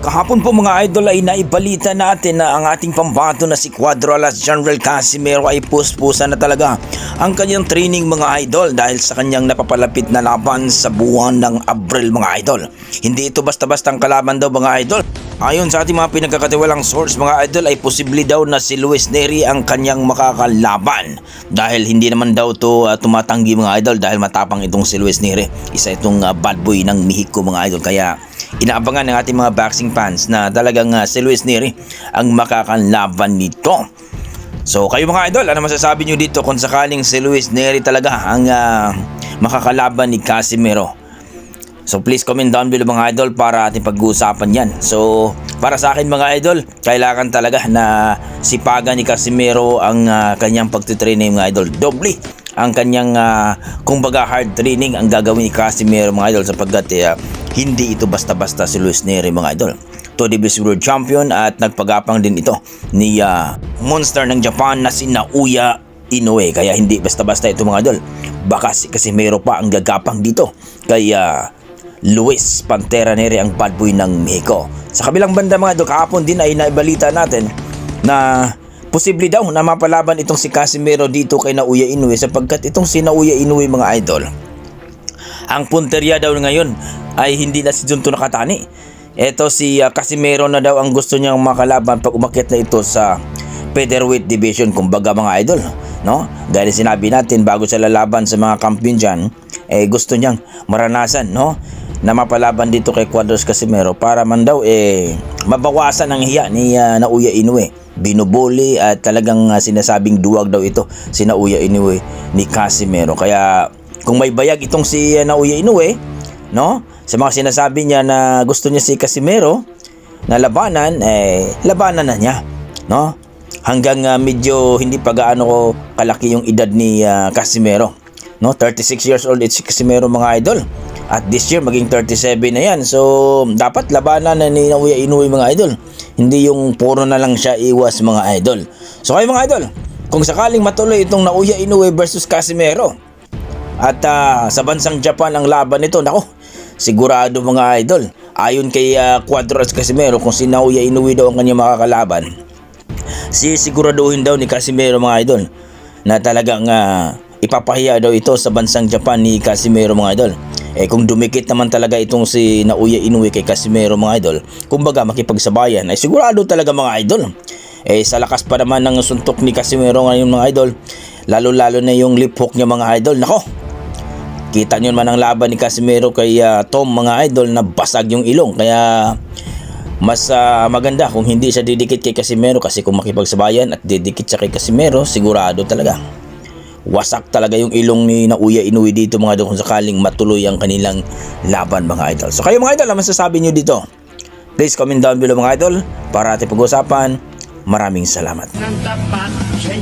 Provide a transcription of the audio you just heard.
Kahapon po mga idol ay naibalita natin na ang ating pambato na si Cuadro Alas General Casimero ay puspusan na talaga ang kanyang training mga idol dahil sa kanyang napapalapit na laban sa buwan ng Abril mga idol. Hindi ito basta-bastang kalaban daw mga idol. Ayon sa ating mga pinagkakatiwalang source mga idol ay posible daw na si Luis Neri ang kanyang makakalaban dahil hindi naman daw to tumatanggi mga idol dahil matapang itong si Luis Neri. Isa itong bad boy ng Mexico mga idol, kaya inaabangan ng ating mga boxing fans na talagang si Luis Neri ang makakalaban nito. So kayo mga idol, ano masasabi nyo dito kung sakaling si Luis Neri talaga ang makakalaban ni Casimero? So please comment down below mga idol para ating pag-uusapan yan. So para sa akin mga idol, kailangan talaga na sipagan ni Casimero ang kanyang pagtitraining mga idol. Doble ang kanyang kumbaga hard training ang gagawin ni Casimero mga idol sapagkat hindi ito basta-basta si Luis Neri mga idol. 2WC World Champion at nagpagapang din ito ni monster ng Japan na si Naoya Inoue. Kaya hindi basta-basta ito mga idol. Baka si Casimero pa ang gagapang dito kay Luis Pantera Neri, ang bad boy ng Mexico. Sa kabilang banda mga idol, kahapon din ay naibalita natin na posible daw na mapalaban itong si Casimero dito kay Naoya Inoue sapagkat itong si Naoya Inoue mga idol, ang punteriya daw ngayon ay hindi na si Junto Nakatani. Ito si Casimero na daw ang gusto niyang makalaban pag umakyat na ito sa featherweight division kumbaga mga idol, no? Dahil sinabi natin bago sa lalaban sa mga kampiyon dyan, gusto niyang maranasan, no, na mapalaban dito kay Cuadros Casimero para man daw mabawasan ang hiya ni Naoya Inoue. Binubuli at talagang sinasabing duwag daw ito si Naoya Inoue ni Casimero. Kaya kung may bayag itong si Naoya Inoue, no, sa mga sinasabi niya na gusto niya si Casimero na labanan, labanan na niya, no? Hanggang medyo hindi pa gaano kalaki yung edad ni Casimero, no? 36 years old si Casimero mga idol. At this year maging 37 na yan. So dapat labanan na ni Naoya Inoue mga idol. Hindi yung puro na lang siya iwas mga idol. So kayo mga idol, kung sakaling matuloy itong Naoya Inoue versus Casimero at sa bansang Japan ang laban nito, nako, sigurado mga idol, ayon kay Cuadro Alas Casimero, kung si Naoya Inoue daw ang kanya makakalaban, siguraduhin daw ni Casimero mga idol na talagang ipapahiya daw ito sa bansang Japan ni Casimero mga idol. Kung dumikit naman talaga itong si Naoya Inoue kay Casimero mga idol, kumbaga makipagsabayan, ay sigurado talaga mga idol. Sa lakas pa naman ng suntok ni Casimero ngayon mga idol, lalo-lalo na yung lip hook niya mga idol, nako, kita nyo man ang laban ni Casimero kay Tom mga idol na basag yung ilong. Kaya mas maganda kung hindi siya didikit kay Casimero, kasi kung makipagsabayan at didikit siya kay Casimero, sigurado talaga wasak talaga yung ilong ni Naoya Inoue dito mga idol kung sakaling matuloy ang kanilang laban mga idol. So kayo mga idol, ano masasabi nyo dito? Please comment down below mga idol para ating pag-usapan. Maraming salamat. Ng tapat sa